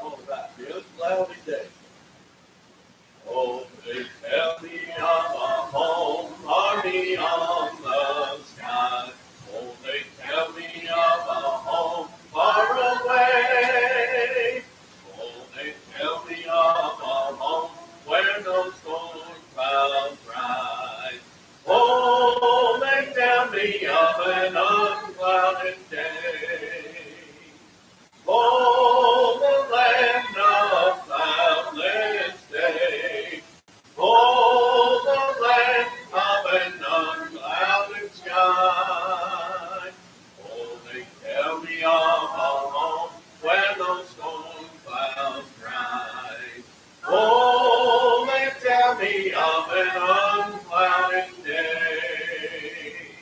All right, good cloudy day. Oh, they tell me of a home party on the sky. Oh, they tell me of a home far away. Oh, they tell me of a home where no storm clouds rise. Oh, they tell me of an unclouded day. Oh, the land of cloudless day. Oh, the land of an unclouded sky. Oh, they tell me of a home where no storm clouds rise. Oh, they tell me of an unclouded day.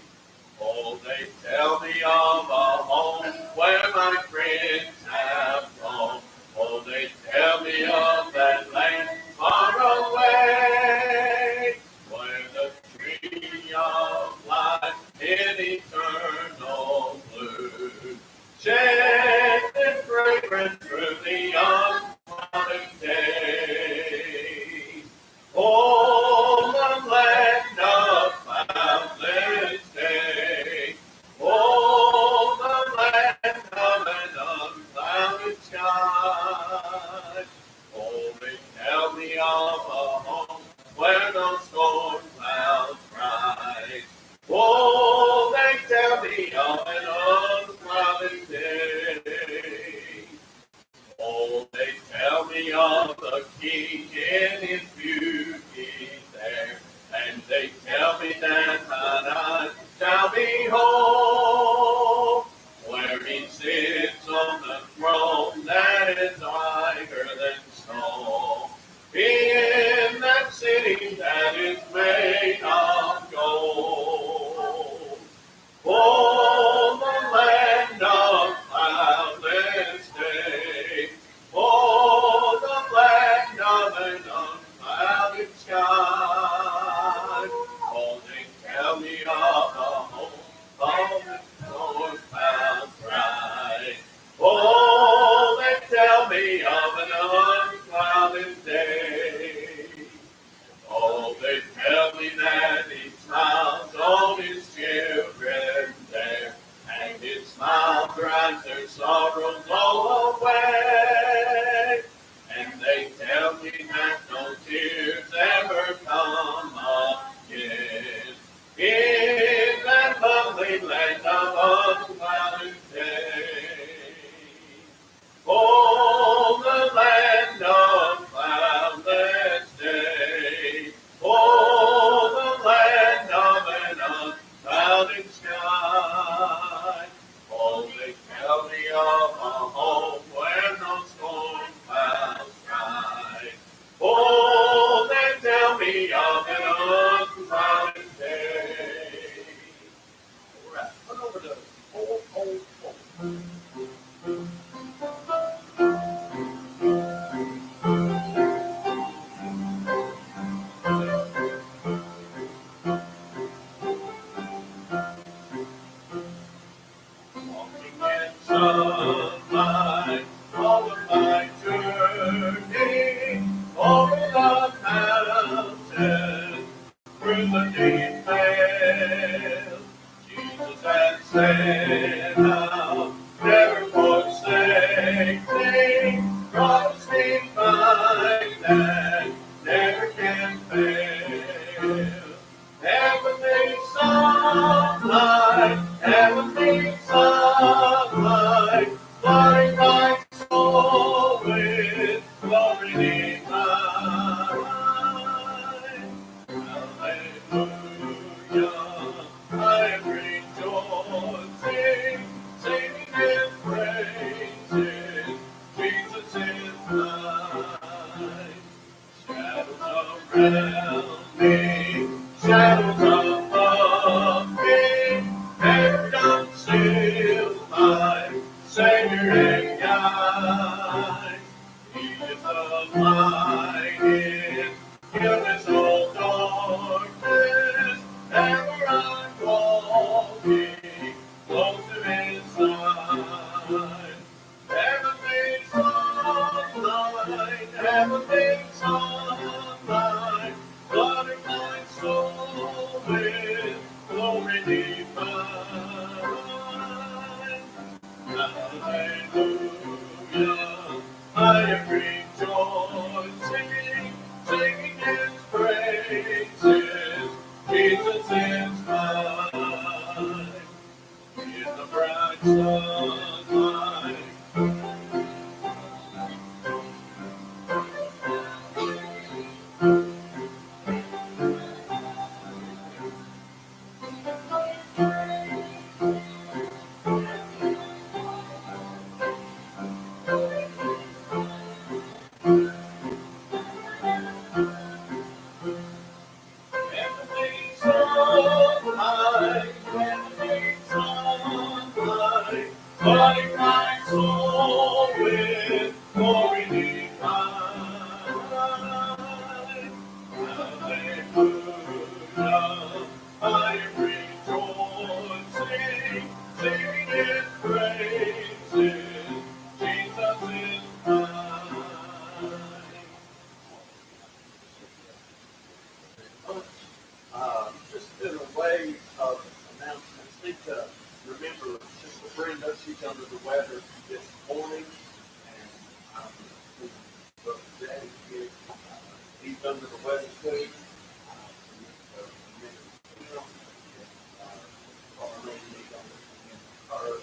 Oh, they tell me of a home where my friends have gone. Oh, they tell me of that land far away, where the tree of life in eternal bloom sheds fragrance through the unclouded day. Oh, the land of cloudless day. Oh, the land of an unclouded sky. Oh, they tell me of a home where no storm clouds rise. Oh, they tell me of an unclouded day. Oh, they tell me of the King in his beauty there, and they tell me that I shall be home, where he sits on the throne that is higher than snow, in that city that is made of gold. Oh, the land of cloudless day. Oh, the land of an unclouded sky. Oh, they tell me of a home of the storm clouds rise. Oh, they tell me of an unclouded day. Oh, they tell me that he smiles on his children there, and his smile drives their sorrows all away. And they tell me that no tears ever come again in that lovely land of unclouded day. Oh, the land of cloudless day. Oh, the land of an unclouded sky. Oh, they tell me of a home where no storm clouds rise. Oh, they tell me of an unclouded day. All right, put over to old, old, old. Sunlight, all of my journey over the mountain, through the deep vale. Jesus has said, I'll never forsake thee, promise me mine that never can fail. Heavenly sunlight, heavenly sunlight, flooding my soul with glory divine. Hallelujah, I am rejoicing, singing and praising, Jesus is mine. Shadows around me, shadows above me, never conceal my Savior and guide. He is the light in illness or darkness, ever I'm walking close to His side. Hallelujah. I am rejoicing, singing His praises. Jesus is mine. In the bright sunlight. Flooding my soul with glory divine. Hallelujah, I am rejoicing, singing His praises. Jesus is mine. Just in a way of announcements, need to remember Sister Brenda, she's under the weather this morning, and Brother Jay here, he's under the weather too. Remember him, our lady needs to remember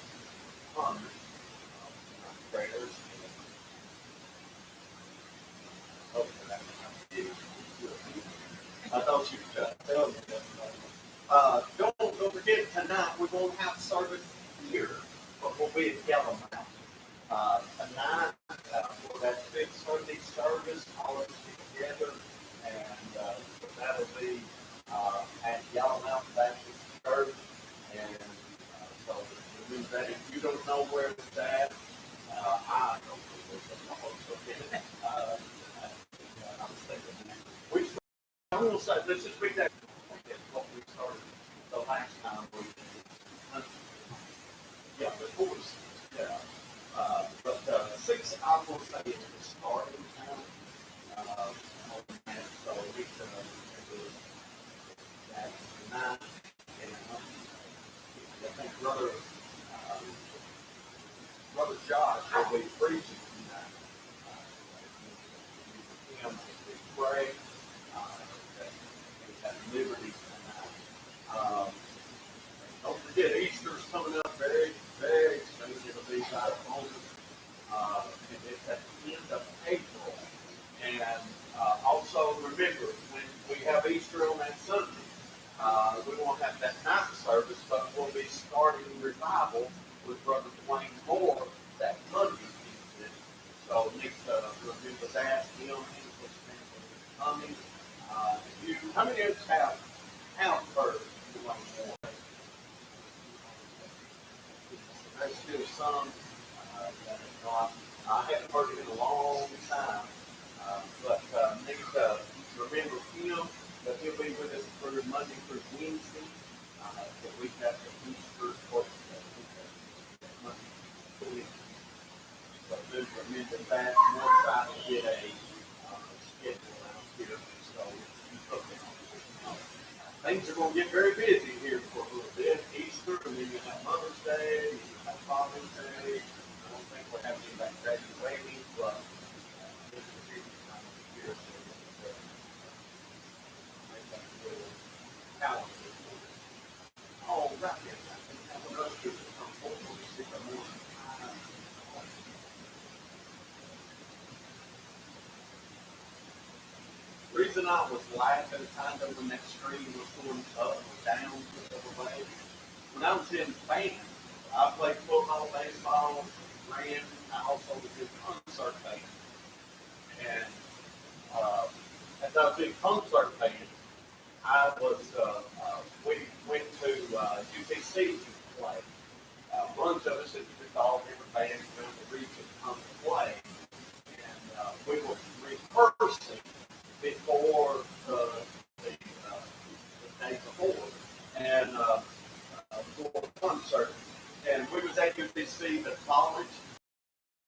her, prayers. Hopefully that's not good. I thought you could tell me that. Don't forget tonight we won't have service here, but we'll be at Yellowmouth. Tonight for that fifth Sunday service, all of us together, and that'll be at Yellowmouth Baptist Church. And so remember that if you don't know where it's at, I don't know where it's at. I was thinking that. I will say, let's just read that. What we started the last time we before we but 6 I will say is the starting time. So we can that 9 and I think Brother Josh will be preaching tonight. Him as we pray. Liberty tonight. Don't forget, Easter's coming up very, very soon. It'll be right on and it's at the end of April. And also remember, when we have Easter on that Sunday, we won't have that night service, but we'll be starting revival with Brother Dwayne Moore that Monday evening. So need to remember that. Him coming. How many of us have heard Dwayne Moore? There's still some that have not. I haven't heard it in a long time, but need to remember him, that he'll be with us through Monday through Wednesday, the week after Easter, Monday through Wednesday. So do remember that, and we'll try to get a schedule out here. So things are going to get very busy here for a little bit. Easter, and then you have Mother's Day, and you have Father's Day. I don't think we're having any like graduating, but this is a busy time of year. So make that little calendar. Oh, right here. I think that one else is from 4 to 6 in the morning. The reason I was laughing kind of when that stream was going up or down the other way, when I was in band, I played football, baseball, ran, I also was in concert band. And as I was in concert band, we went to UTC to play. A bunch of us at all different bands around the region come to play. And we were rehearsing before the day before, and for the concert, and we was at UTC, the college,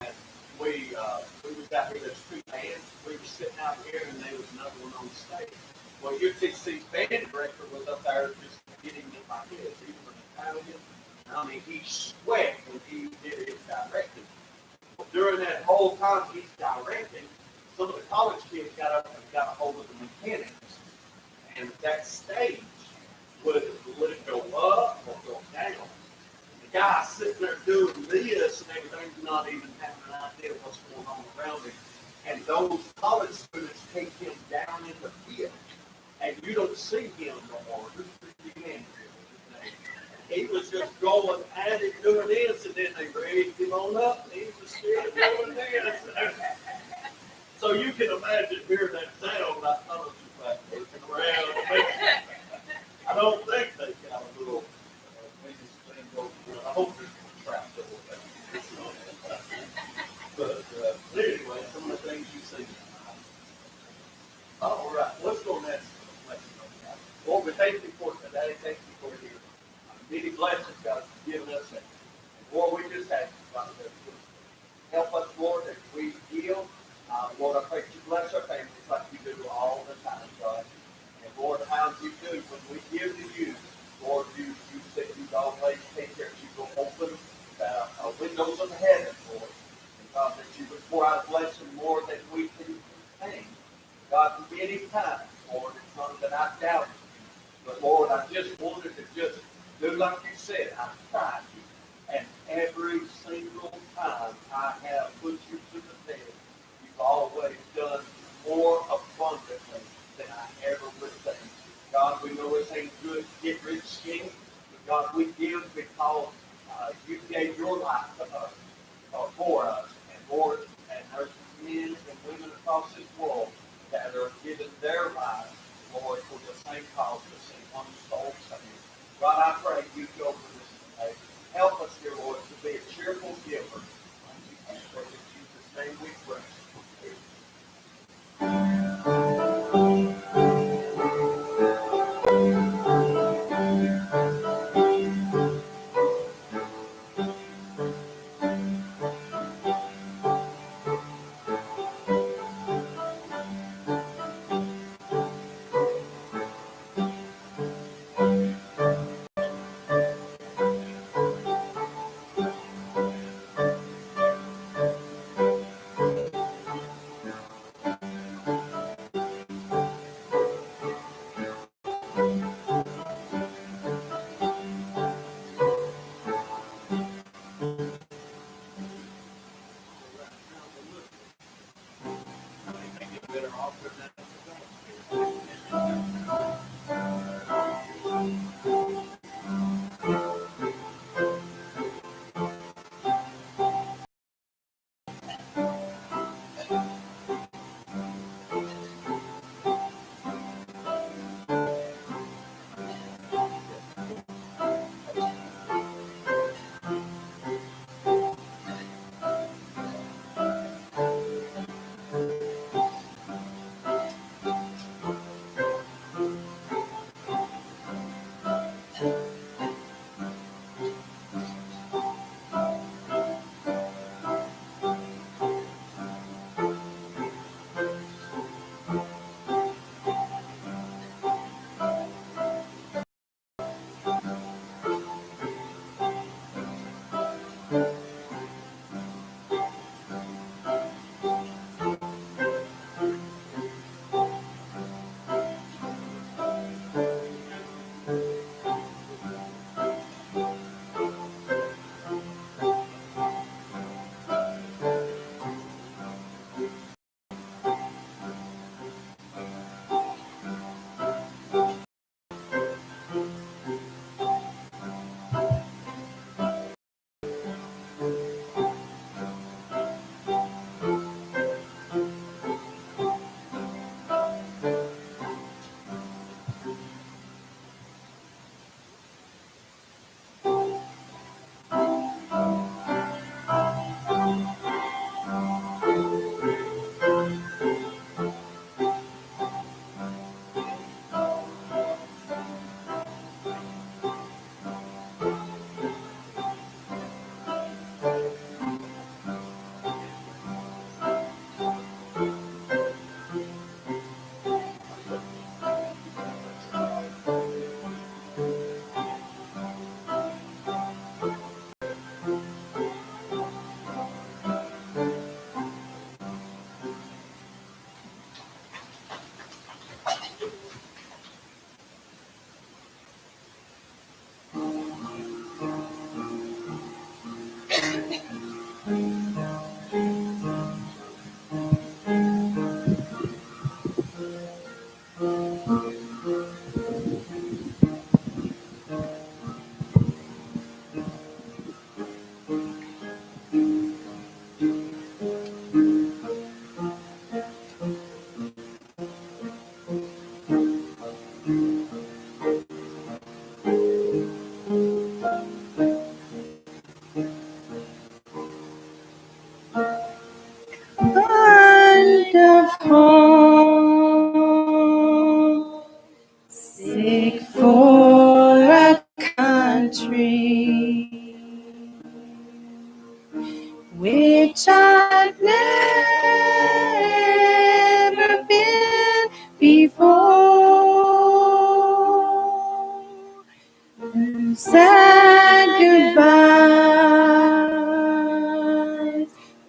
and we was out here. There's 2 bands. We were sitting out here, and there was another one on stage. Well, UTC's band director was up there just getting in my head. He was an Italian. I mean, he sweat when he did his during that whole time he's directing, some of the college kids got up and got a hold of the mechanics. And that stage would let it go up or go down. The guy sitting there doing this and everything's not even having an idea of what's going on around him. And those college students take him down in the pit. And you don't see him no more. He was just going at it, doing this, and then they raised him on up, and he was still doing this. So you can imagine hearing that sound, I thought it was like looking around. I don't think they got a little, thing going through. I hope there's no traps over there. But anyway, some of the things you see. All right, let's go next. Lord, we thank you for today. Thank you for your many blessings God has given us. And Lord, we just ask you, God, that you help us, Lord, as we give. Lord, I pray that you bless our families like you do all the time, God. And Lord, how you do when we give to you, Lord, you said you'd always take care. You will open the windows of heaven, Lord. And God, that you would pour out a blessing more than we can contain. God, many times, Lord, it's not that I doubt you. But Lord, I just wanted to just do like you said. I tried you. And every single time I have put you to the test, you've always done more abundantly than I ever would think. God, we know this ain't good get-rich scheme. But God, we give because you gave your life to us, for us. And Lord, and there's men and women across this world that are giving their lives, Lord, for the same cause, to see one soul saved. God, I pray you go for this today. Help us, dear Lord, to be a cheerful giver. And for in Jesus' name we pray. Wonderful, sick for a country which I've never been before. Sad goodbyes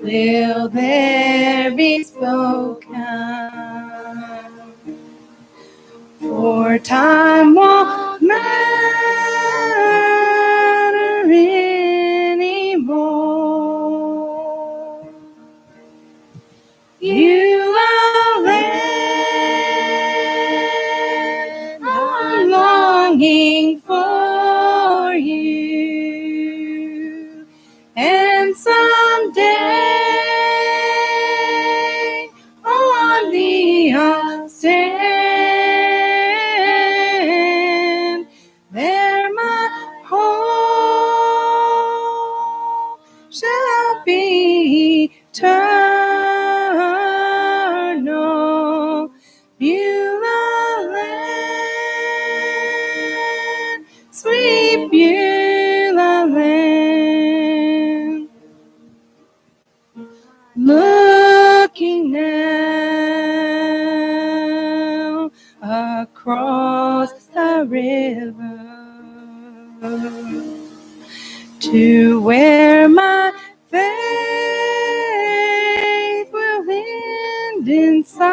will there be spoken, for time won't matter anymore. You are land, I'm longing for you, and someday on the I'll stand, there my home shall be eternal. Beulah land, sweet Beulah land. Looking now across the river to where my faith will end inside.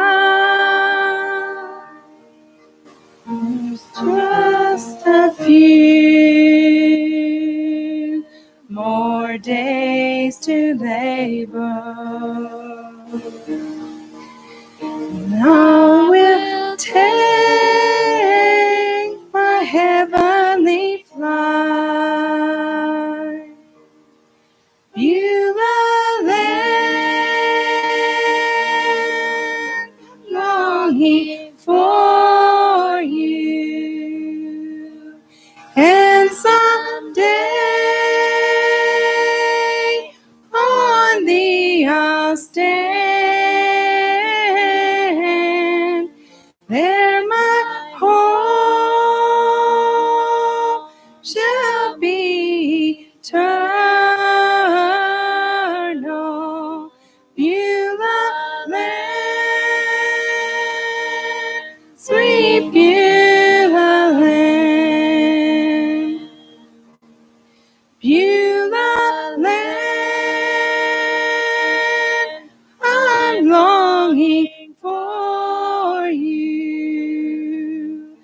There's just a few more days to labor, and I will take my heavenly flight. Beulah land, longing for you, and someday on thee I'll stand, there my home shall be eternal. Beulah land, sweet Beulah land. Beulah land, I'm longing for you,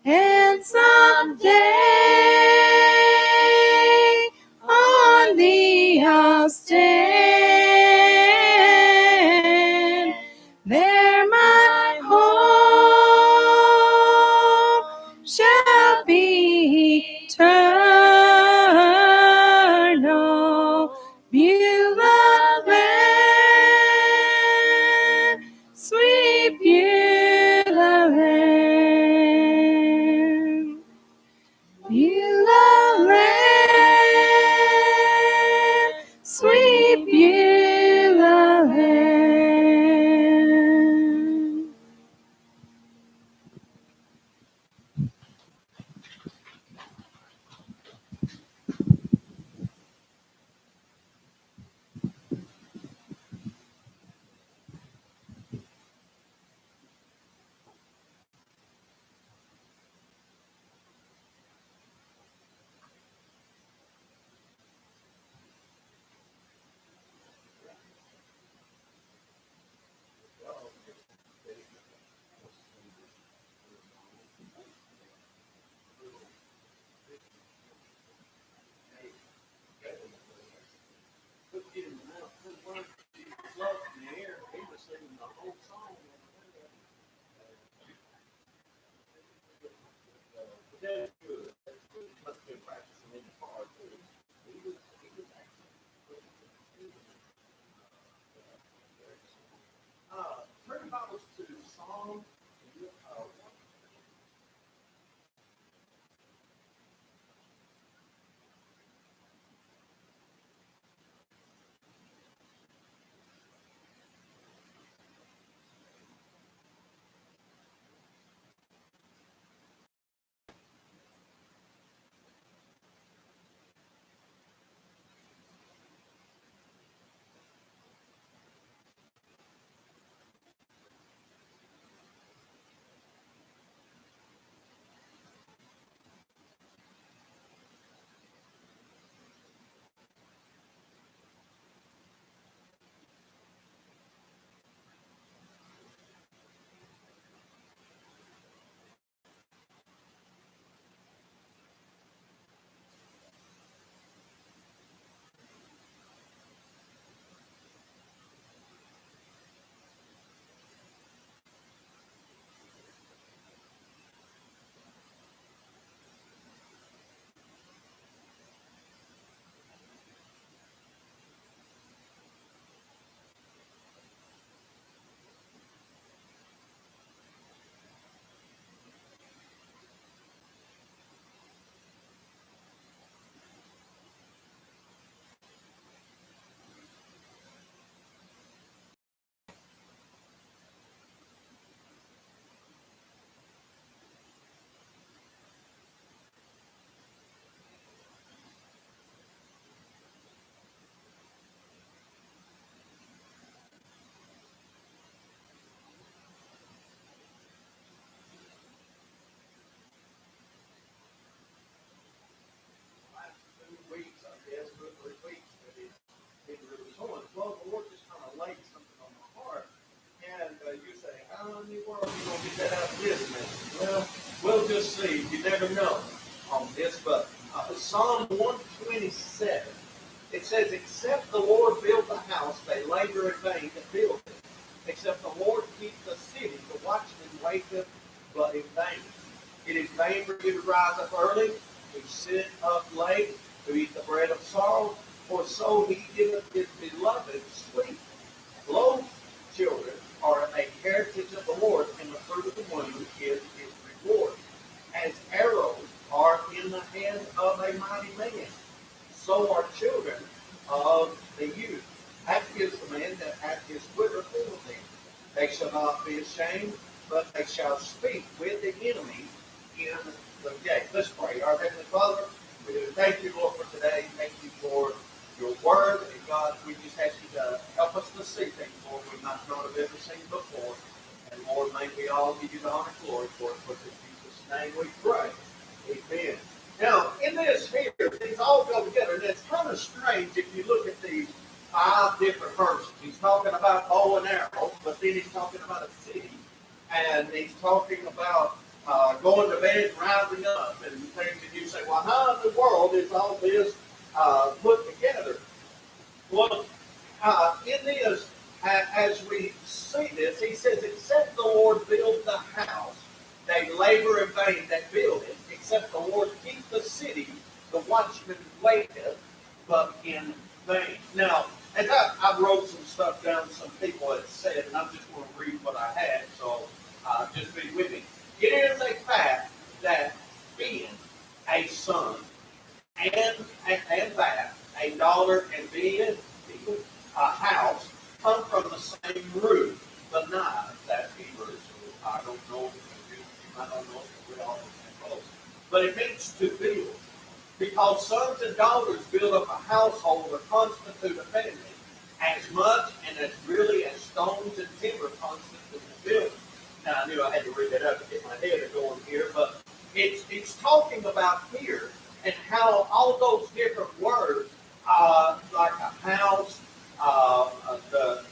and someday on thee I'll stand, there my home shall be eternal. Beulah land, sweet Beulah land. Beulah land, sweet Beulah land. never know on this, but Psalm 127, it says, except the Lord build the house, they labor in vain that build it. Except the Lord keep the city, the watchman waketh, but in vain. It is vain for you to rise up early, to sit up late, to eat the bread of sorrow, for so he giveth his beloved sleep. Lo, children are a heritage of the Lord, and the fruit of the womb is his reward. As arrows are in the hand of a mighty man, so are children of the youth. Happy is the man that hath his quiver full of them. They shall not be ashamed, but they shall speak with the enemy in the gate. Let's pray. Our Heavenly Father, we do thank you, Lord, for today. Thank you for your word. And God, we just ask you to help us to see things, Lord, we might not have ever seen before. And Lord, may we all give you the honor and glory for it. For in Jesus' name we pray. Amen. Now, in this here, these all go together. And it's kind of strange if you look at these 5 different verses. He's talking about bow and arrow, but then he's talking about a city. And he's talking about going to bed and rising up and things. And you say, well, how in the world is all this put together? Well, in this, as we see this, he says, except the Lord build the house, they labor in vain that build it. Except the Lord keep the city, the watchman waiteth, but in vain. Now, as I wrote some stuff down, some people had said, and I'm just going to read what I had, so just be with me. It is a fact that being a son and that, a daughter, and being a house come from the same root, the knife, that Hebrew. I don't know if you might not know if we all know, but it means to build. Because sons and daughters build up a household or constitute a family, as much and as really as stones and timber constitute a building. Now, I knew I had to read that up to get my head going here, but it's talking about here and how all those different words, like a house, the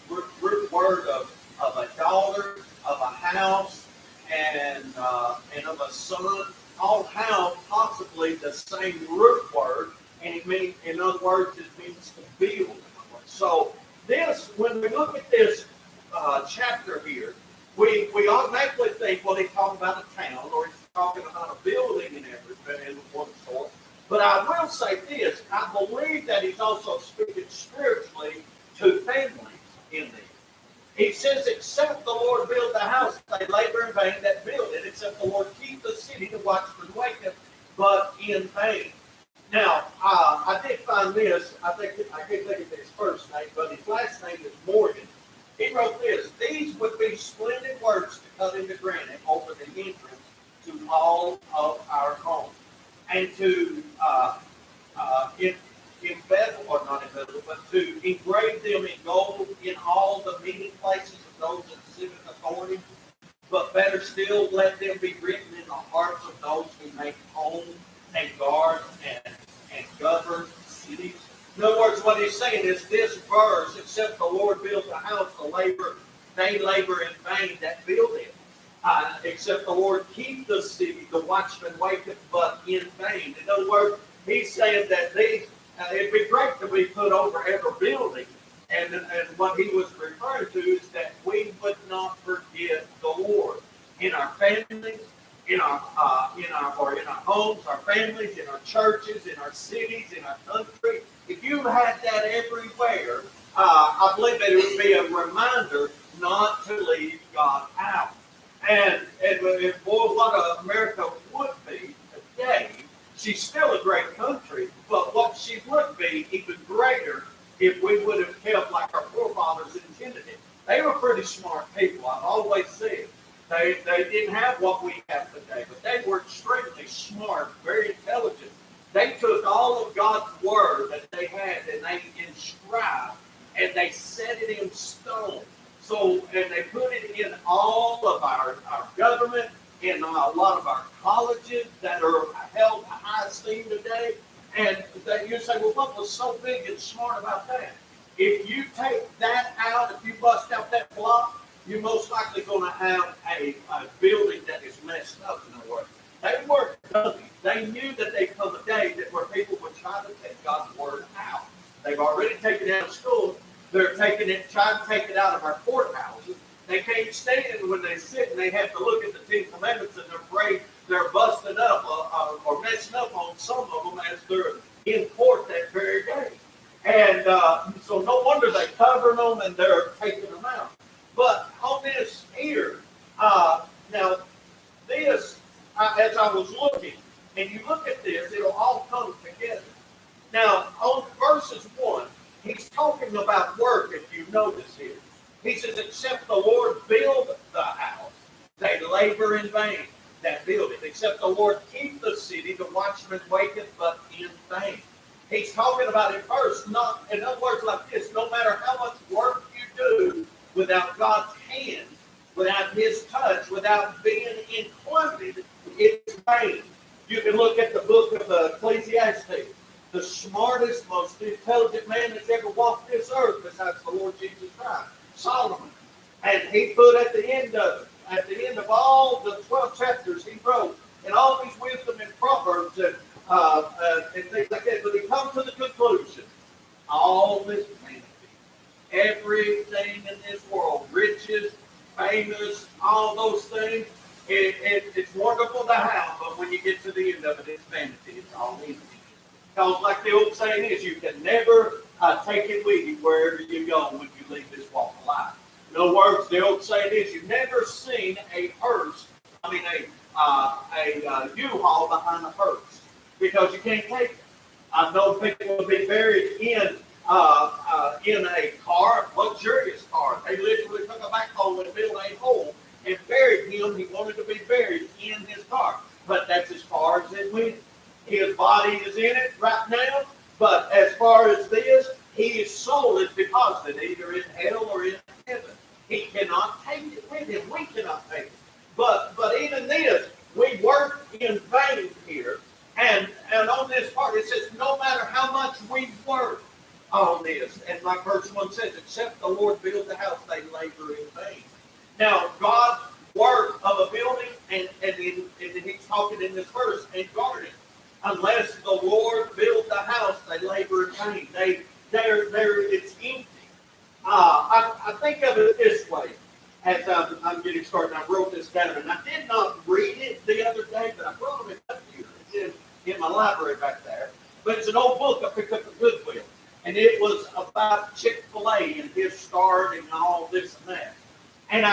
root word of a daughter, of a house, and of a son, all have possibly the same root word, and it means, in other words, it means to build. So this, when we look at this chapter here, we automatically think, well, he's talking about a town, or he's talking about a building and everything, and one sort. But I will say this, I believe that he's also speaking spiritually to families in there. He says, except the Lord build the house, they labor in vain that build it. Except the Lord keep the city, the watchman waketh, but in vain. Now, I did find this. I can't think of his first name, but his last name is Morgan. He wrote this: these would be splendid words to cut into granite over the entrance to all of our homes, and to embeddle, or not embeddle, but to engrave them in gold in all the meeting places of those in civic authority. But better still, let them be written in the hearts of those who make home and guard and govern cities. In other words, what he's saying is this verse, except the Lord build the house, they labor in vain that build it. Except the Lord keep the city, the watchman waketh, but in vain. In other words, he's saying that these, it'd be great to be put over every building. And what he was referring to is that we would not forget the Lord in our families, in our homes, our families, in our churches, in our cities, in our country. If you had that everywhere, I believe that it would be a reminder not to leave God out. And boy, what America would be today, she's still a great country, but what she would be even greater if we would have kept like our forefathers intended it. They were pretty smart people, I've always said. They didn't have what we have today, but they were extremely smart, very intelligent. They took all of God's word that they had and they inscribed and they set it in stone. So, and they put it in all of our government, in a lot of our colleges that are held in high esteem today. And that you say, well, what was so big and smart about that? If you take that out, if you bust out that block, you're most likely going to have a building that is messed up in a way. They weren't dummies. They knew that there'd come a day that where people would try to take God's word out. They've already taken it out of school. They're taking it, trying to take it out of our courthouses. They can't stand when they sit and they have to look at the Ten Commandments and they're afraid they're busting up or messing up on some of them as they're in court that very day. And so no wonder they cover them and they're taking them out. But on this here, now this, as I was looking, and you look at this, it'll all come together. Now, on verses 1, he's talking about work, if you notice here. He says, except the Lord build the house, they labor in vain that build it. Except the Lord keep the city, the watchman waketh but in vain. He's talking about it first, not in other words like this, no matter how much work you do without God's hand, without his touch, without being included, it's vain. You can look at the book of Ecclesiastes. The smartest, most intelligent man that's ever walked this earth besides the Lord Jesus Christ, Solomon. And he put at the end of all the 12 chapters he wrote, and all these wisdom and proverbs and things like that, but he comes to the conclusion, all this vanity, everything in this world, riches, famous, all those things, it's wonderful to have, but when you get to the end of it, it's vanity. It's all empty. Because like the old saying is, you can never take it with you wherever you go when you leave this walk of life. In other words, the old saying is, you've never seen a U-Haul behind a hearse because you can't take it. I know people will be buried in a car, a luxurious car. They literally took a backhoe and built a hole and buried him. He wanted to be buried in his car, but that's as far as it went. His body is in it right now, but as far as this, his soul is deposited either in hell or in heaven. He cannot take it with him. We cannot take it. But even this, we work in vain here. And on this part, it says, no matter how much we work on this, and like verse 1 says, except the Lord build the house, they labor in vain. Now, God's work of a building, and he's talking in this verse, and guarding. Unless the Lord build the house, they labor in vain. It's empty. I think of it this way, as I'm getting started. I wrote this down, and I did not read it the other day, but I brought it up here. It's in my library back there. But it's an old book I picked up at Goodwill, and it was about Chick-fil-A and his start and all this and that. And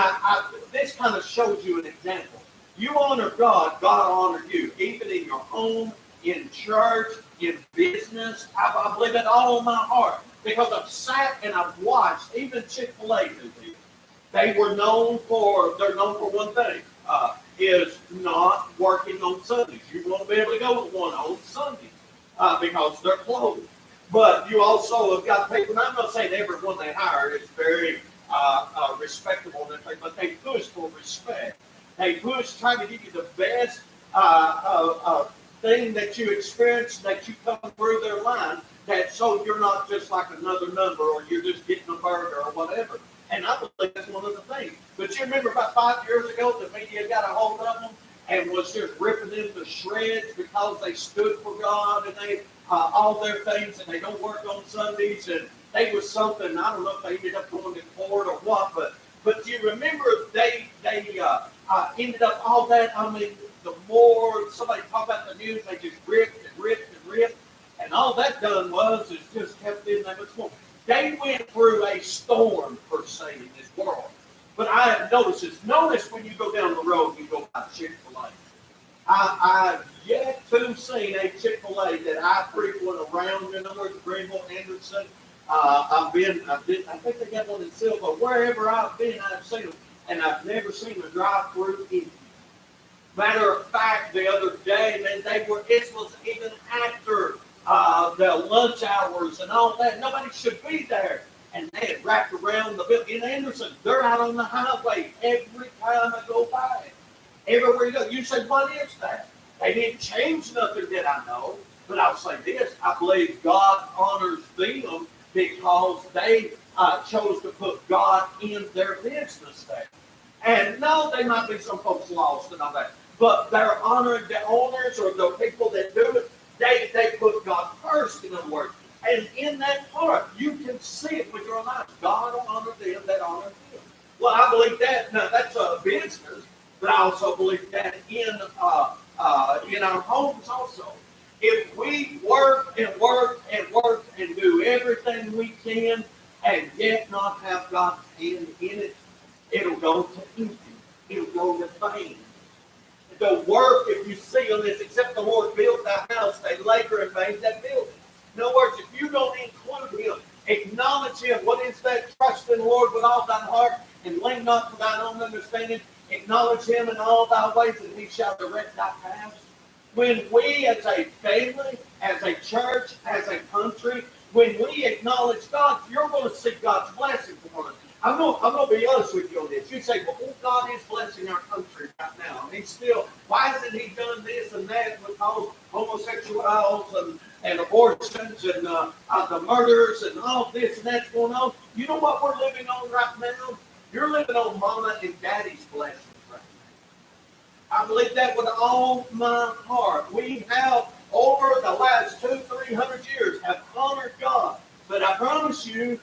this kind of shows you an example. You honor God, God honors you, even in your home, in church, in business. I believe it all in my heart because I've sat and I've watched even Chick-fil-A do this. They're known for one thing, is not working on Sundays. You want to be able to go to one on Sunday because they're closed. But you also have got people, and I'm not saying everyone they hire is very respectable and everything, but they push for respect. They push trying to give you the best thing that you experience, that you come through their line, that so you're not just like another number or you're just getting a burger or whatever. And I believe that's one of the things. But you remember about 5 years ago, the media got a hold of them and was just ripping them to shreds because they stood for God and they all their things, and they don't work on Sundays, and they was something, I don't know if they ended up going to court or what, but you remember they ended up all that. I mean, the more somebody talked about the news, they just ripped and ripped and ripped, and all that done was is just kept them that much more. They went through a storm, per se, in this world. But I have noticed this. Notice when you go down the road, you go by Chick-fil-A. I've yet to see a Chick-fil-A that I frequent around, in other words, Greenville, Anderson. I think they got one in Silva. Wherever I've been, I've seen them, and I've never seen a drive-through empty. Matter of fact, the other day, man, it was even after the lunch hours and all that. Nobody should be there. And they had wrapped around the building. In Anderson, they're out on the highway every time I go by it. Everywhere you go. You say, what is that? They didn't change nothing that I know. But I'll say this. I believe God honors them because they chose to put God in their business there. And no, they might be some folks lost and all that. but they're honoring the owners or the people that do it. They put God first, in other words. And in that part, you can see it with your life. God will honor them that honor Him. Well, I believe that. Now, that's a business, but I also believe that in our homes also. If we work and work and work and do everything we can and yet not have God's hand in it, it'll go to empty. It'll go to vain. The work, if you see on this, except the Lord built that house, they labor in vain that build it. In other words, if you don't include Him, acknowledge Him, what is that? Trust in the Lord with all thine heart and lean not to thine own understanding. Acknowledge Him in all thy ways, and He shall direct thy paths. When we as a family, as a church, as a country, when we acknowledge God, you're going to see God's blessing upon us. I'm going to be honest with you on this. You say, well, God is blessing our country right now. He's still, why hasn't He done this and that with all homosexuals and abortions and the murders and all this and that's going on? You know what we're living on right now? You're living on mama and daddy's blessings right now. I believe that with all my heart. We have, over the last 200-300 years, have honored God. But I promise you,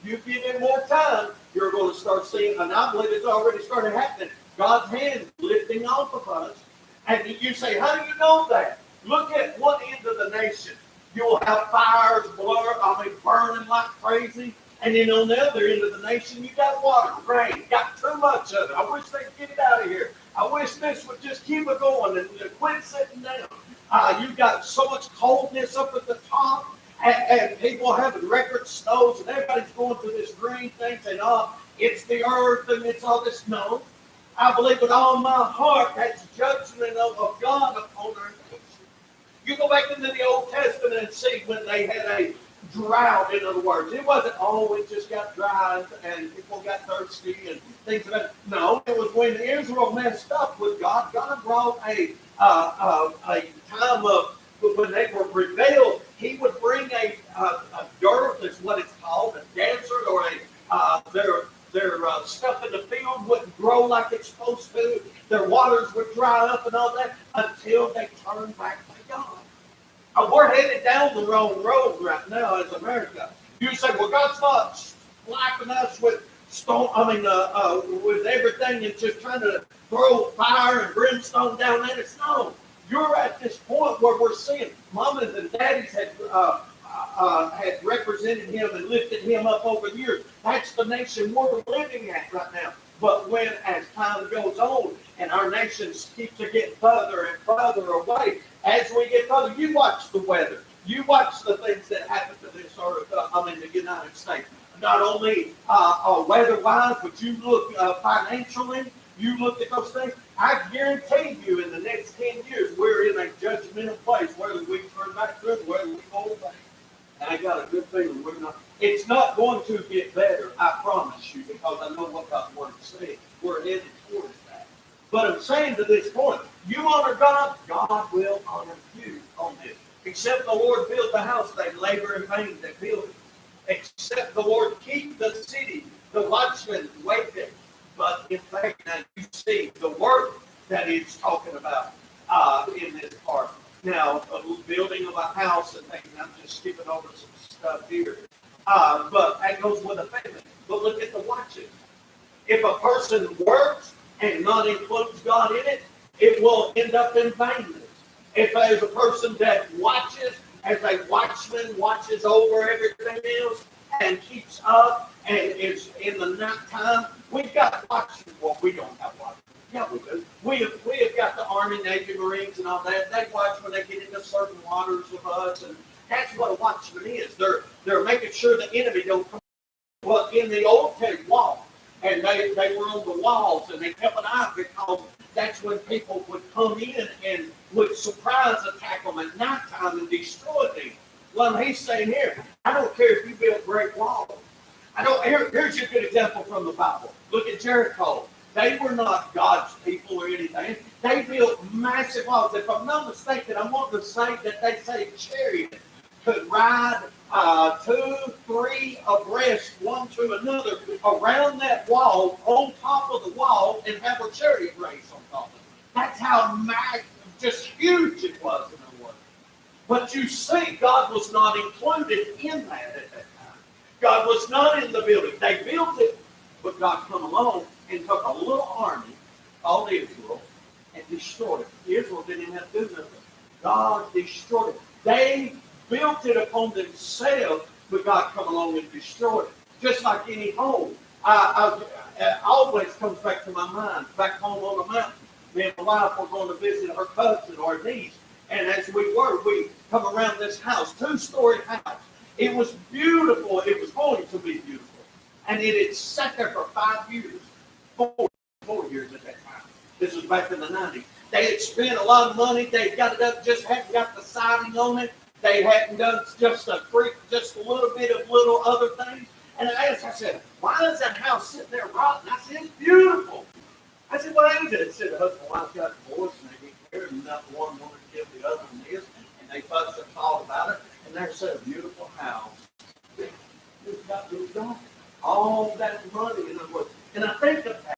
you give Him more time, you're going to start seeing, and I believe it's already started happening, God's hand lifting off of us. And you say, how do you know that? Look at one end of the nation. You'll have fires burning like crazy. And then on the other end of the nation, you got water, rain, you got too much of it. I wish they'd get it out of here. I wish this would just keep it going and quit sitting down. You've got so much coldness up at the top. And people having record snows, and everybody's going through this green thing, saying, oh, it's the earth and it's all this. No. I believe with all my heart that's judgment of God upon our nation. You go back into the Old Testament and see when they had a drought, in other words. It wasn't, oh, it just got dry and people got thirsty and things like that. No, it was when Israel messed up with God. God brought a time of when they were rebelled. He would bring a dearth, is what it's called, a desert, or their stuff in the field wouldn't grow like it's supposed to. Their waters would dry up and all that until they turned back to God. We're headed down the wrong road right now as America. You say, well, God's not slapping us with with everything and just trying to throw fire and brimstone down at us. No. You're at this point where we're seeing mamas and daddies had represented Him and lifted Him up over the years. That's the nation we're living at right now. But when, as time goes on, and our nation keeps to get further and further away, as we get further, you watch the weather. You watch the things that happen to this earth, the United States. Not only weather-wise, but you look financially, you look at those things. I guarantee you in the next 10 years, we're in a judgmental place, whether we turn back to it, whether we go back. And I got a good feeling it's not going to get better, I promise you, because I know what God's word says. We're headed towards that. But I'm saying to this point, you honor God, God will honor you on this. Except the Lord build the house, they labor in vain that build it. Except the Lord keep the city, the watchman waiting. But in fact, now you see the work that He's talking about in this part. Now, building of a house and things, I'm just skipping over some stuff here. But that goes with a family. But look at the watches. If a person works and not includes God in it, it will end up in vainness. If there's a person that watches, as a watchman watches over everything else and keeps up and is in the nighttime, we've got watchmen. Well, we don't have watchmen. Yeah, we do. We have got the Army, Navy, Marines, and all that. They watch when they get into certain waters with us, and that's what a watchman is. They're making sure the enemy don't come. Well, in the old Testament wall, and they were on the walls, and they kept an eye because that's when people would come in and would surprise attack them at nighttime and destroy them. Well, he's saying here, I don't care if you build great walls. Here's a good example from the Bible. Look at Jericho. They were not God's people or anything. They built massive walls. If I'm not mistaken, I want to say that they say chariot could ride 2, 3 abreast, one to another, around that wall, on top of the wall, and have a chariot race on top of it. That's how just huge it was in the world. But you see, God was not included in that at that time. God was not in the building. They built it, but God come along and took a little army called Israel and destroyed it. Israel didn't even have to do nothing. God destroyed it. They built it upon themselves, but God come along and destroyed it. Just like any home. It always comes back to my mind, back home on the mountain. Me and my wife were going to visit her cousin or niece. And as we come around this house, 2-story house. It was beautiful. It was going to be beautiful. And it had sat there for 5 years. 4 years at that time. This was back in the 90s. They had spent a lot of money. They got it up, just hadn't got the siding on it. They hadn't done just a little bit of little other things. And I said, why is that house sitting there rotten? I said, it's beautiful. I said, what is it? I said, the husband and wife got divorced and they didn't care, and not one wanted to give the other one this. And they fussed and fought about it. And there's a beautiful house. It's got all that money in the world. And I think of that.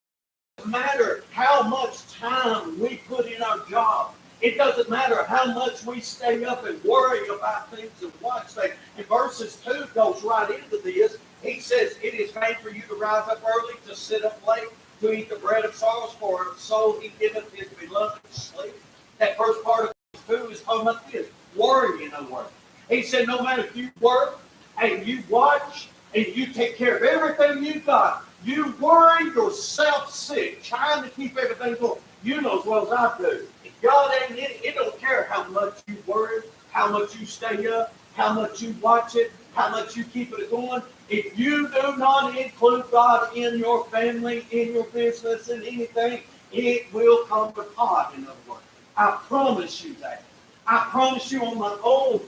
It doesn't matter how much time we put in our job. It doesn't matter how much we stay up and worry about things and watch things. And verses 2 goes right into this. He says, it is made for you to rise up early, to sit up late, to eat the bread of sorrows, for so he giveth his beloved sleep. That first part of verse 2 is talking about this, worrying no work. He said, no matter if you work and you watch and you take care of everything you got, you worry yourself sick, trying to keep everything going. You know as well as I do. God ain't in it. It don't care how much you worry, how much you stay up, how much you watch it, how much you keep it going. If you do not include God in your family, in your business, in anything, it will come to pot, in other words. I promise you that. I promise you on my own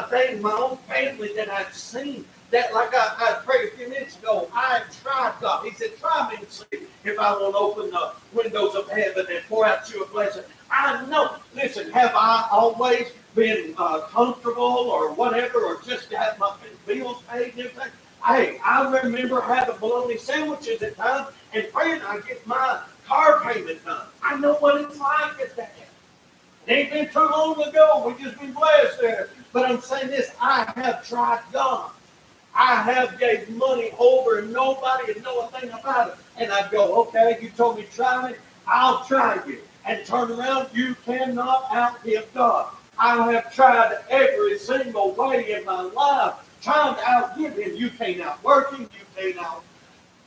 thing, my own family that I've seen. That, like I prayed a few minutes ago, I have tried God. He said, try me and see if I won't open the windows of heaven and pour out you a blessing. I know. Listen, have I always been comfortable or whatever, or just to have my bills paid and everything? Hey, I remember having bologna sandwiches at times and praying I get my car payment done. I know what it's like at that. It ain't been too long ago. We just been blessed there. But I'm saying this, I have tried God. I have gave money over and nobody would know a thing about it. And I'd go, okay, you told me try me, I'll try you. And turn around, you cannot outgive God. I have tried every single way in my life trying to outgive him. You can't outwork him, you can't out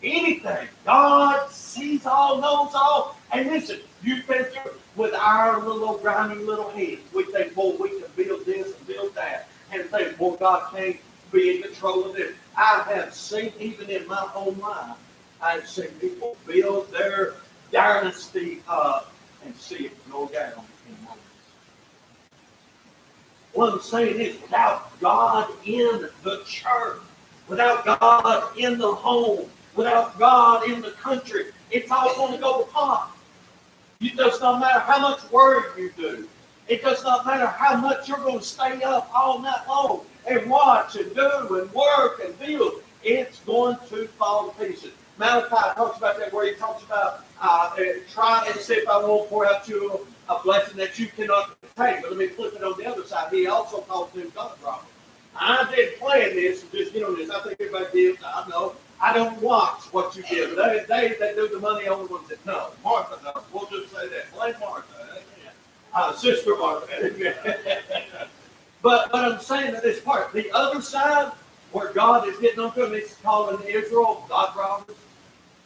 anything. God sees all, knows all. And listen, you've been through it. With our little grimy little heads, we think, boy, we can build this and build that. And think, boy, God can't be in control of this. I have seen, even in my own life, I've seen people build their dynasty up and see it go down in moments. What I'm saying is, without God in the church, without God in the home, without God in the country, it's all going to go to pot. It does not matter how much work you do. It does not matter how much you're going to stay up all night long and watch and do and work and build. It's going to fall to pieces. Malachi talks about that where he talks about try and see if I won't pour out you a blessing that you cannot contain. But let me flip it on the other side. He also calls them God robbers. I didn't plan this and just get on this. I think everybody gives. I know. I don't watch what you give. They do the money on the ones that know. Martha does. We'll just say that. Blame Martha. Sister Martha. But I'm saying that this part, the other side, where God is getting onto them, he's calling Israel God robbers.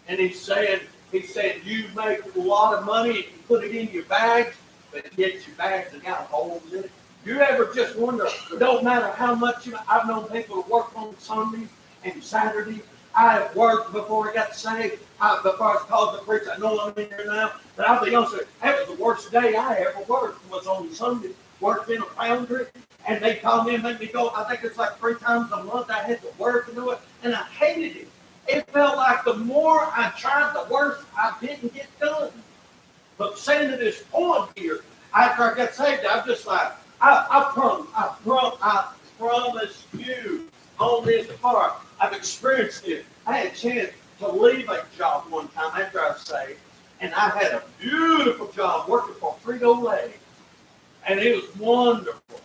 And he's saying, you make a lot of money and you put it in your bags, but yet your bags have got holes in it. You ever just wonder, it don't matter how much I've known people to work on Sundays and Saturdays. I have worked before I got saved, before I was called to preach. I know I'm in here now, but I'll be honest with you, that was the worst day I ever worked, was on Sunday. Worked in a foundry, and they called me and made me go, I think it's like 3 times a month I had to work and do it, and I hated it. It felt like the more I tried, the worse I didn't get done. But saying to this point here, after I got saved, I'm just like, promise you on this part, I've experienced it. I had a chance to leave a job one time after I was saved, and I had a beautiful job working for Frito-Lay. And it was wonderful.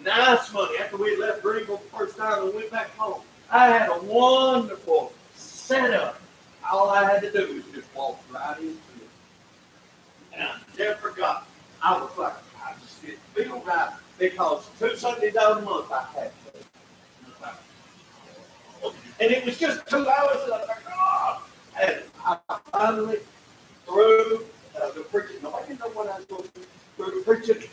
Nice money. After we left Greenville the first time and went back home, I had a wonderful setup. All I had to do was just walk right into it. And I never forgot. I was like, I just didn't feel right because 2 Sundays out of the month I had to. And it was just 2 hours and I was like, oh! And I finally, through the preaching, no, I didn't know what I was going to do. Through the preaching,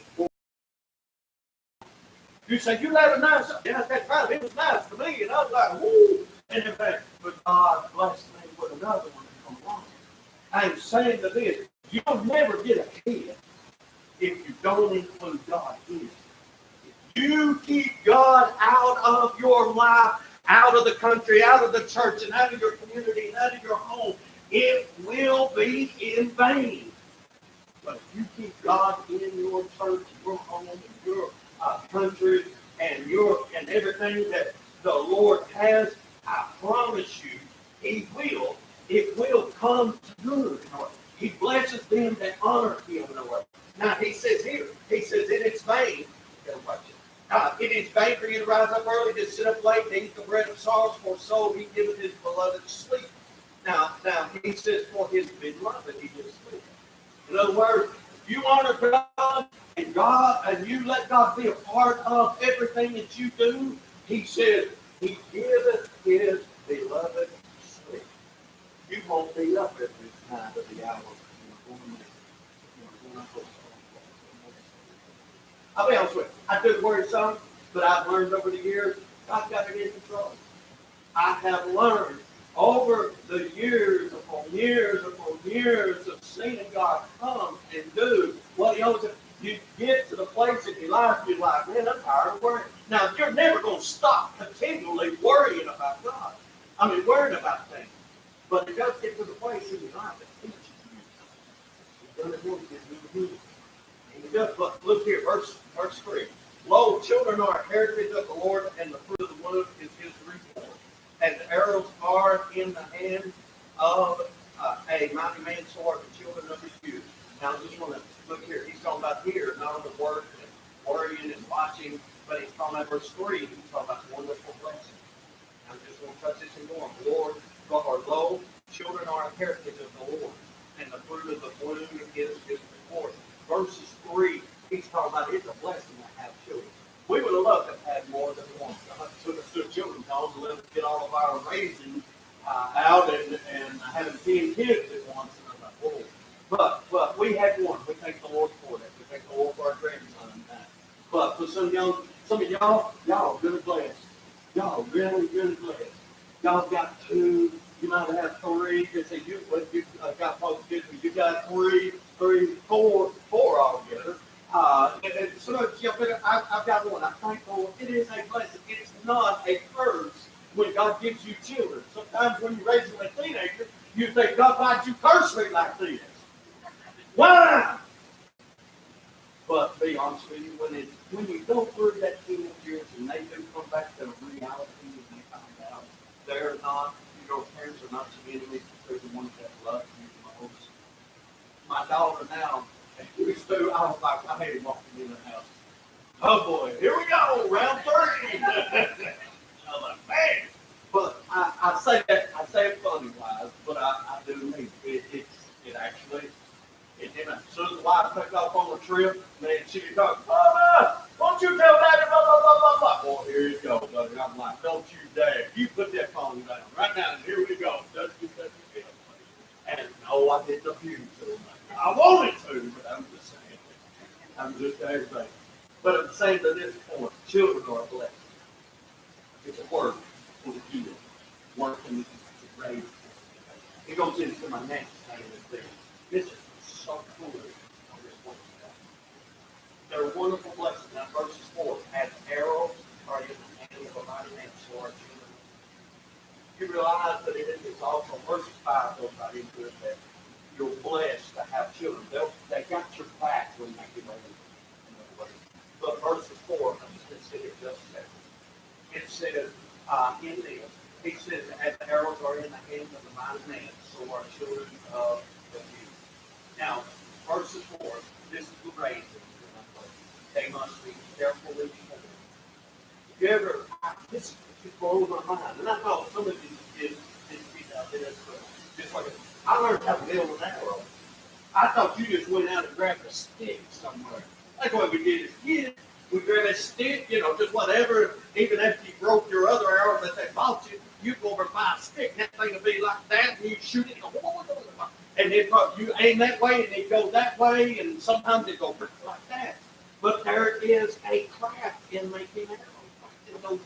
you say, you let it nice. Yeah, that's right. It was nice to me. And I was like, woo. And in fact, but God blessed me with another one to come along. I'm saying to this, you'll never get ahead if you don't include God in it. If you keep God out of your life, out of the country, out of the church, and out of your community, and out of your home, it will be in vain. But if you keep God in your church, your home, your country, and everything that the Lord has, I promise you, He will. It will come to good. He blesses them that honor Him. Now He says here, He says it is vain. It is vain for you to rise up early, to sit up late, to eat the bread of sorrows, for so He giveth His beloved sleep. Now He says for His beloved He gives sleep. In other words, you honor God and you let God be a part of everything that you do, He says He giveth His beloved sleep. You won't be up at this time of the hour. I'll be honest with you. I do worry some, but I've learned over the years, God's got it in control. I have learned over the years upon years upon years of seeing God come and do what He always does. You get to the place in your life, you're like, man, I'm tired of worrying. Now, you're never going to stop continually worrying about God. Worrying about things. But it does get to the place in your life that teaches you. You've done it once, you do it. But look here, verse 3. Lo, children are a heritage of the Lord, and the fruit of the womb is His reward. And the arrows are in the hand of a mighty man's sword, the children of his youth. Now, I just want to look here. He's talking about here, not on the work and worrying and watching, but he's talking about verse 3. He's talking about the wonderful blessing. I'm just going to touch this and go on. Lord, or lo, children are a heritage of the Lord, and the fruit of the womb is His reward. Verses 3, he's talking about it's a blessing to have children. We would have loved to have had more than one. Took us to children calls and let us get all of our raising out and having 10 kids at once. And I'm like, whoa. But we had one. We thank the Lord for that. We thank the Lord for our grandson. But for some of y'all really blessed. Y'all really, really blessed. Y'all got 2. You might have 3. They say you got folks kids. You got 3, 4 altogether. And some of you, I've got one. I thank the Lord. It is a blessing. It's not a curse when God gives you children. Sometimes when you're raising a teenager, you think, God, why'd you curse me like this? Why? But be honest with you, when you go through that teenage years and they do come back to reality and they find out they're not, your parents are not your enemies, they're the ones that love you the most. My daughter now, she was 2, I was like, I hated walking in the house. Oh boy, here we go, round 3. I'm like, man. But I say it funny wise, but I do mean it. It actually. As soon as the wife picked off on the trip, man, she would go, Mama, won't you tell Daddy, blah, blah, blah, blah, blah. Well, here you go, buddy. I'm like, don't you dare. You put that phone down right now, and here we go. That's it. And no, I didn't abuse it. I wanted to, but I'm just saying. I'm just everything. But I'm saying to this point, children are blessed. It's a word for the kid. Working to raise. It goes into my next thing. This is so cool. They're a wonderful blessing. Now, verses 4, as arrows are in the hand of a mighty man's sword. You realize that it is also verses 5 goes right into it that you're blessed to have children. They got your back when they get older. But verses 4, I'm just going to sit here just a second. It says in this, he says, as the arrows are in the hands of the mighty man, so are children of the youth. Now, verse 4, this is the raising. They must be carefully formed. You ever, this blows my mind, and I know some of you did out there, but just like I learned how to build an arrow. I thought you just went out and grabbed a stick somewhere. That's what we did as kids. We grab a stick, just whatever. Even after you broke your other arrow that they bought you, you go over and buy a stick. That thing will be like that, and you shoot it. And then you aim that way, and it goes that way, and sometimes it goes like that. But there is a craft in making arrows.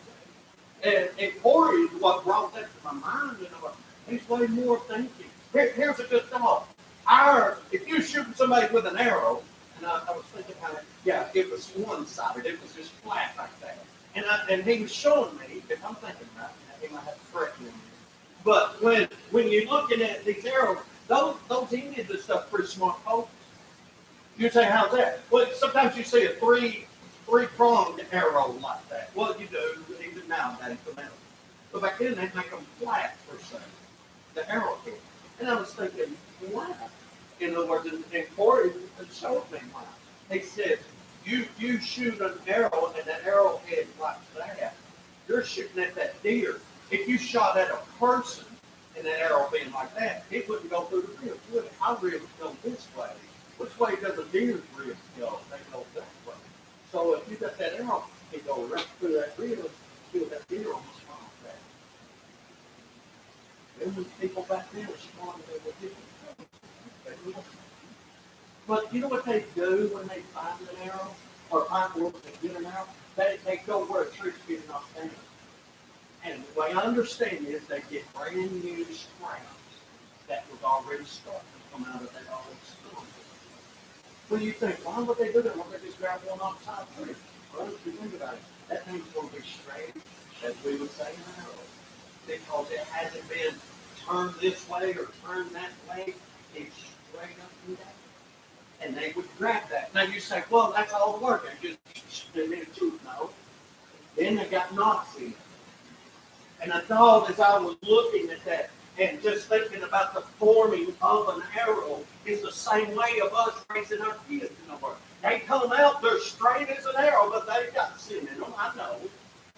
And Corey is what brought that to my mind. He's way more thinking. Here's a good thought. If you're shooting somebody with an arrow, and I was thinking it was one-sided. It was just flat like that. And he was showing me, if I'm thinking right, he might have to correct me. But when you're looking at these arrows, those Indians and stuff pretty smart folks. You say, how's that? Well, sometimes you see a three-pronged arrow like that. Well, you do, even nowadays, the metal. But back then, they'd make them flat, per se, the arrow tip. And I was thinking, why? In other words, and Corey showed me why. He said, you shoot an arrow, and that arrowhead like that, you're shooting at that deer. If you shot at a person, and that arrow being like that, it wouldn't go through the ribs, would it? Our ribs go this way. Which way does a deer's ribs go? They go that way. So if you got that arrow, it goes right through that rib, kill that deer almost like that. Then these people back then were strong, they were different. But you know what they do when they find an arrow? Or find where they get an arrow? They go where a tree's getting off down. And the way I understand it is they get brand new scraps that was already starting to come out of that old stone. Well, you think, why would they do that? Why don't they just grab one off the side of the tree? Well, if you think about it, that thing's going to be straight, as we would say in an arrow, because it hasn't been turned this way or turned that way. It's straight up and down. And they would grab that. Now you say, well, that's all the work. They just didn't shoot. No. Then they got knots in it. And I thought as I was looking at that and just thinking about the forming of an arrow is the same way of us raising our kids in the world. They come out, they're straight as an arrow, but they've got sin in them, I know.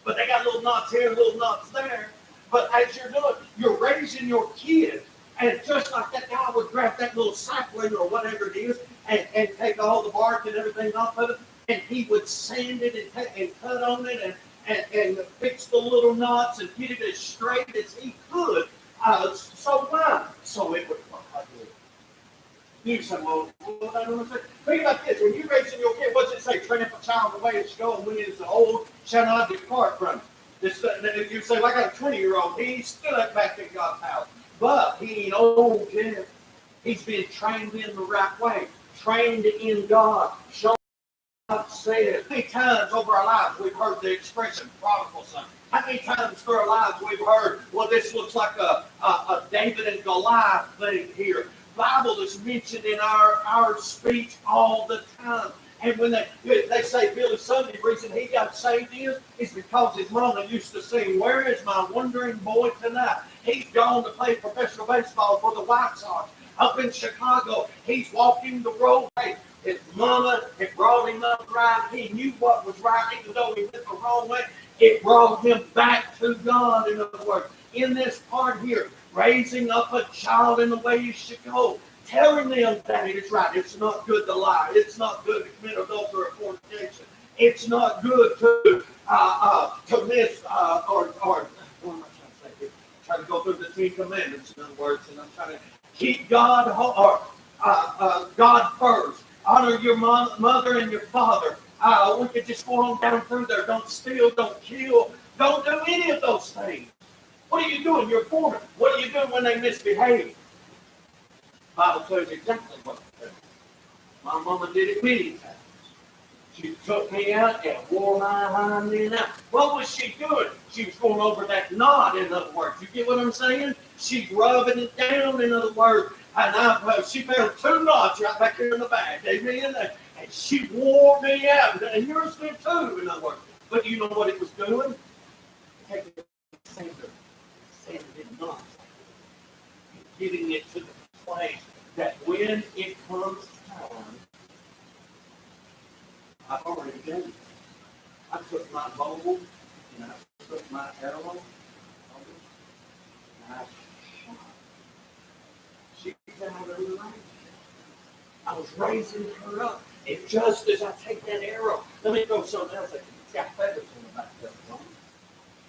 But they got little knots here, little knots there. But as you're doing, you're raising your kids. And just like that guy would grab that little sapling or whatever it is and take all the bark and everything off of it, and he would sand it and cut on it and fix the little knots and get it as straight as he could. So why? So it would look like it. You say, well, I don't know. Think about this. When you're raising your kid, what's it say? Train up a child the way it should go, and when he is old, shall not depart from it. You say, well, I got a 20-year-old. He's still back in God's house. But he ain't old yet. He's been trained in the right way. Trained in God. Shown God said. How many times over our lives we've heard the expression prodigal son? How many times through our lives we've heard, well, this looks like a David and Goliath thing here. Bible is mentioned in our speech all the time. And when they say Billy Sunday, the reason he got saved is because his mama used to sing, "Where is my wandering boy tonight?" He's gone to play professional baseball for the White Sox. Up in Chicago, he's walking the roadway. His mama had brought him up right. He knew what was right, even though he went the wrong way. It brought him back to God, in other words. In this part here, raising up a child in the way you should go. Telling them that it is right. It's not good to lie. It's not good to commit adultery or fornication. It's not good to miss or what am I trying to say here? Trying to go through the 10 Commandments, in other words, and I'm trying to keep God God first. Honor your mother and your father. We could just go on down through there. Don't steal. Don't kill. Don't do any of those things. What are you doing? You're forming. What are you doing when they misbehave? The Bible tells you exactly what to do. My mama did it many times. She took me out and wore my hind end out. What was she doing? She was going over that knot, in other words. You get what I'm saying? She's rubbing it down, in other words. And she found 2 knots right back here in the bag. Amen. And she wore me out. And yours did too, in other words. But you know what it was doing? taking sand it not, getting it to the place that when it comes time, I've already done it. I took my bow and I took my arrow and I shot. She fell out of the range. I was raising her up, and just as I take that arrow, let me go something else. It's got feathers on the back of it.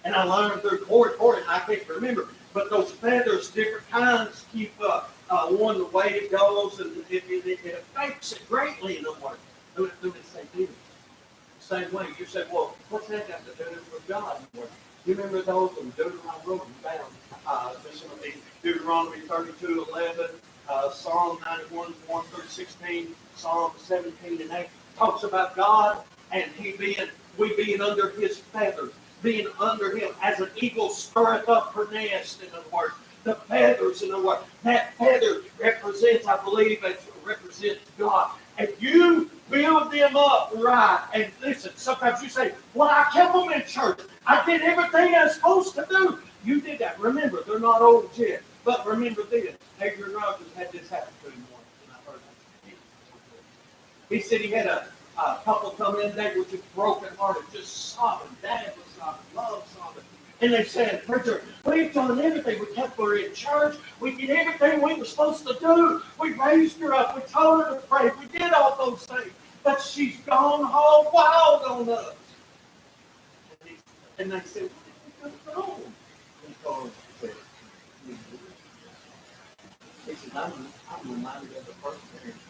And I learned through court, I can't remember, but those feathers, different kinds, keep one the way it goes, and it affects it greatly in the work. Let me say this. Same way, you say, well, what's that got to do with God? You remember those in Deuteronomy, I wrote them down. This will be Deuteronomy 32:11, Psalm 91, 1 through 16, Psalm 17 and 8. Talks about God and we being under his feathers, being under him as an eagle stirreth up her nest, in other words. The feathers, in other words. That feather represents, I believe, it represents God. And you build them up right. And listen, sometimes you say, well, I kept them in church. I did everything I was supposed to do. You did that. Remember, they're not old yet. But remember this. Adrian Rogers had this happen to him once. And I heard that. He said he had a couple come in, they were just broken hearted, just sobbing. Dad was sobbing, love sobbing. And they said, preacher, we've done everything. We kept her in church. We did everything we were supposed to do. We raised her up. We told her to pray. We did all those things. But she's gone all wild on us. And they said, what did you do? He told them, he said, I'm reminded of the first marriage.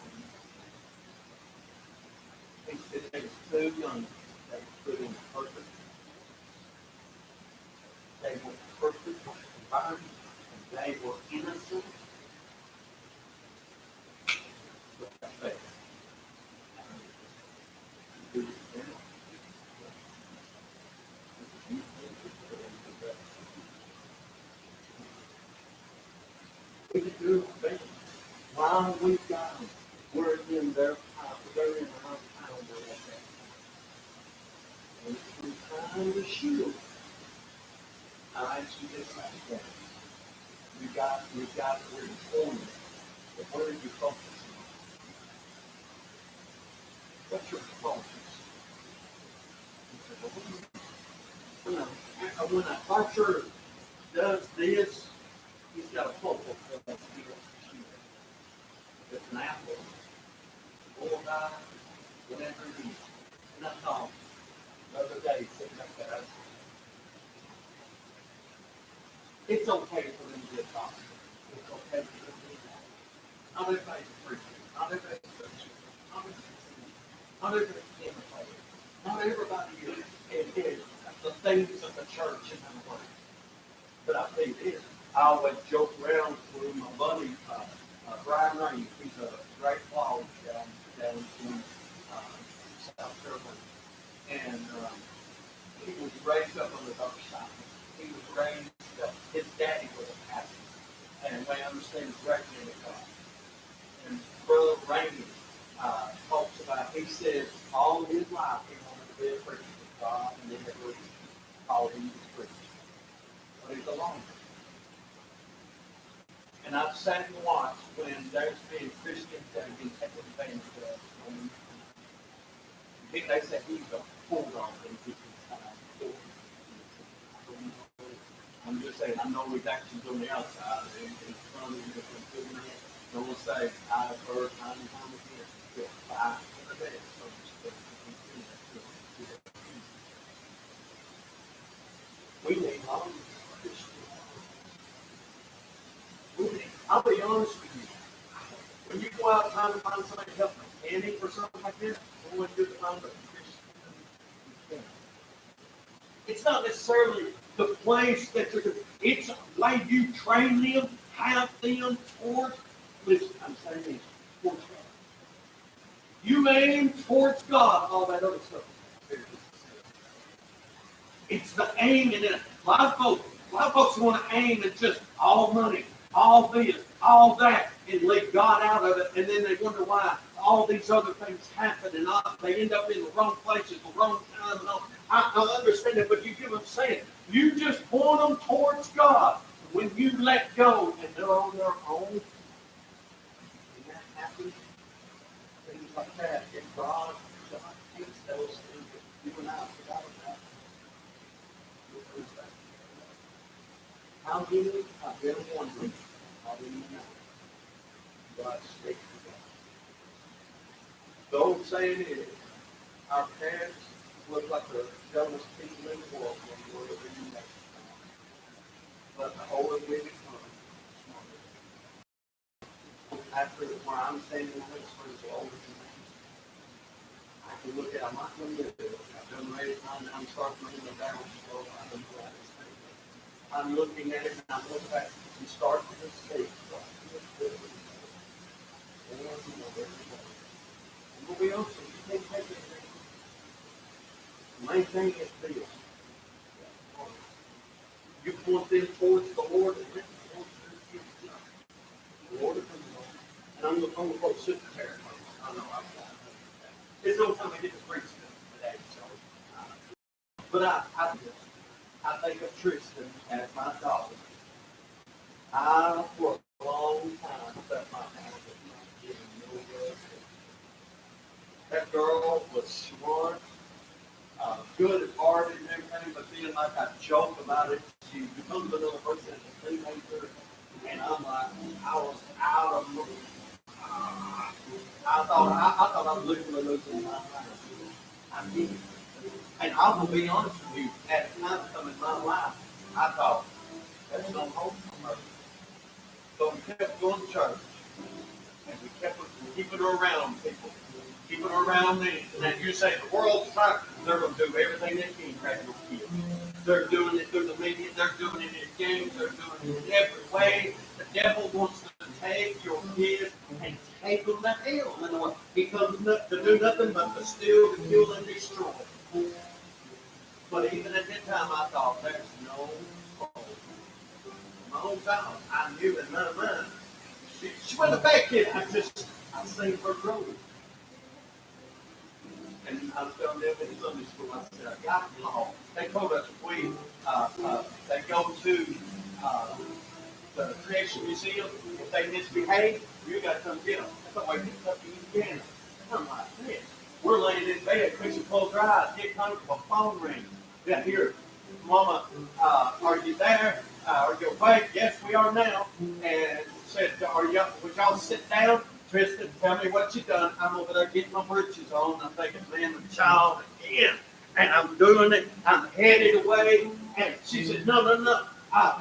He said there was 2 young that were put in the perfect. They were perfect environment, and they were innocent. We can do things while we've got them. We're in their power. They're in our power. And it's time to shoot. I ask you this like that. We've got where you're going. But where are you focusing on? What's your focus? When a archer does this, he's got a focal point. It's an apple, bullseye, whatever it is. And I thought the other day, sitting up there, it's okay for them to get doctor. It's okay for them to do that. Not everybody's a preacher. Not everybody's a Christian. Not everybody's a imitator. Not everybody is the things of the church in that way. But I tell you this, I always joke around with my buddy, Brian Rainey. He's a great blogger down in South Carolina. And he was raised up on the dark side. He was raised up, his daddy was a pastor. And we understand his great man of God. And Brother Rainey talks about, he says, all his life he wanted to be a preacher with God, and then it was called him to preach. But he's a loner. And I've sat and watched when there's been Christians that have been taken advantage of. They say he's a bulldog in 15 times. I'm just saying, I know his actions on the outside, and it's funny if we're doing it. No one say, I've heard time and time again, you'll fight for the best. We need all of this. I'll be honest with you. When you go out trying to find somebody to help mechanic or something like this, you want to find a Christian. It's not necessarily the place that you're. It's the way you train them, have them towards. Listen, I'm saying this towards God. You aim towards God, all that other stuff. It's the aim in it. A lot of folks want to aim at just all money, all this, all that, and leave God out of it, and then they wonder why all these other things happen, and they end up in the wrong places, the wrong time, and all. I understand that, but you get what I'm saying. You just point them towards God. When you let go and they're on their own, and that happens, things like that, and God takes those things that you and I forgot about. How many I've been wondering, how many now God speaks to God. The old saying is, our parents look like the dumbest people in the world when we were living in Mexico. But the older we become, after where I'm standing in this place, the older than me, I can look at, I'm not going to live it. I've done raised mine, I'm starting to move down slow. I don't know how to say it. I'm looking at it and I'm looking back and starting to see. But we also, you can't take it. The main thing is this. You point them towards the Lord and let the Lord is and I'm going to quote Sister Terry. I know I've got it. It's the only time I get to preach today. So, but I think of Tristan as my daughter. I, for a long time, felt my hand was not giving no good. That girl was smart, good at art and everything, but then like I joke about it, she becomes another person as a teenager, and I'm like, I was out of mood. I thought I was literally losing my mind. I did. And I'm gonna be honest with you, at the time come in my life, I thought, there's no hope for her. So we kept going to church, and we kept keeping her around people, keeping her around me. And you say the world's trying, they're going to do everything they can to crack your kids. They're doing it through the media, they're doing it in games, they're doing it in every way. The devil wants to take your kids and take them to hell. And what? He comes to do nothing but to steal, to kill, and destroy. But even at that time, I thought, there's no hope. My own child, I knew in my mind. She wasn't a bad kid. I seen her grow. And I was telling them in Sunday school, I said, I got called. They told us they go to the Creation Museum. If they misbehave, you got to come get them. That's the way they took you in. I'm like, man, we're laying in bed, Christian close her eyes, get comfortable, phone ring. Yeah, here, Mama, are you there? Are you awake? Yes, we are now. And said, would y'all sit down? Tristan, tell me what you done. I'm over there getting my britches on. I'm thinking, man, the child again. And I'm doing it. I'm headed away. And she said, no.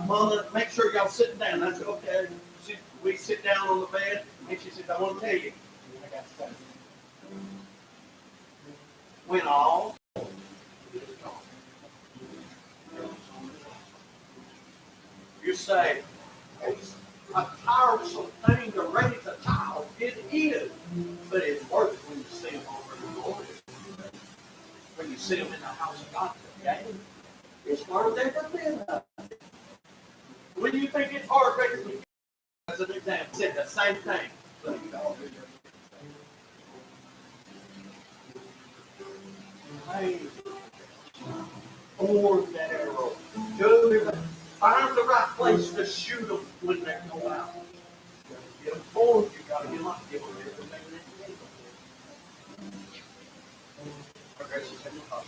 Mama, make sure y'all sitting down. I said, okay. We sit down on the bed. And she said, I want to tell you. I got to say. When all you say, it's a tiresome thing to raise a child. It is. But it's worse when you see them over the Lord. When you see them in the house of God today. It's harder than ever been. When you think it's hard, raising the as an example, said the same thing. Hey, form that arrow. Find the right place to shoot them when they go out. Get them formed, you got to get them up, give them everything they need. Our gracious Heavenly Father,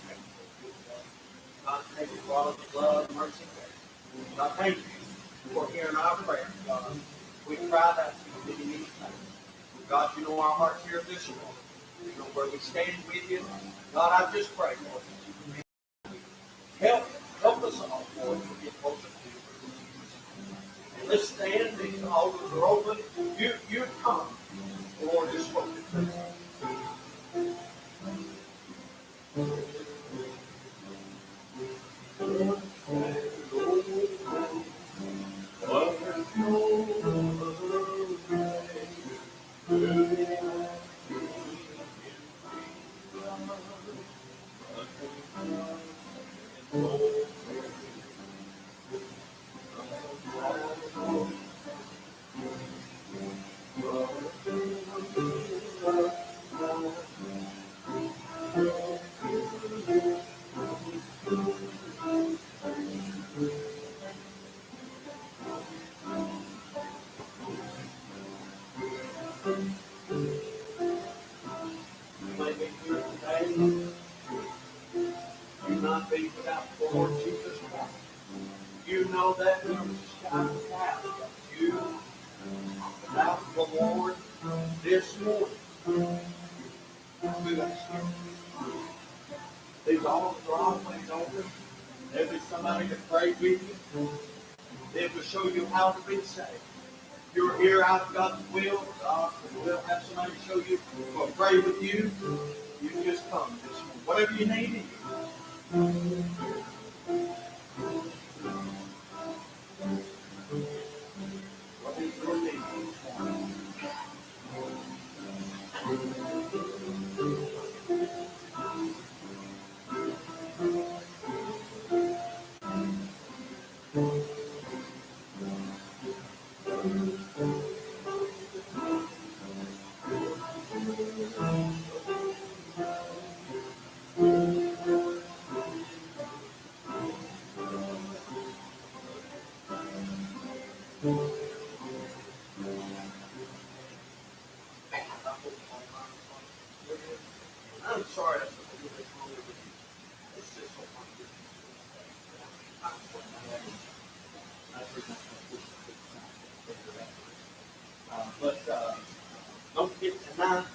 God, thank you for all of the love, mercy, and grace. God, thank you for hearing our prayer. God, we cried out to you many, many times. God, you know our hearts here this morning. You know where we stand with you. God, I just pray, Lord, that you can help us all, Lord, to get closer to you. And let's stand, these altars are open. You come. The Lord is spoken to You may be here today. You might be without the Lord Jesus Christ. You know that you shall have you without the Lord this morning. These altars are always open. There'll be somebody to pray with you. They will show you how to be saved. If you're here out of God's will, God will have somebody show you or pray with you. You just come this morning. Whatever you need. What is your need this morning? I'm sorry. It's just so but don't forget tonight.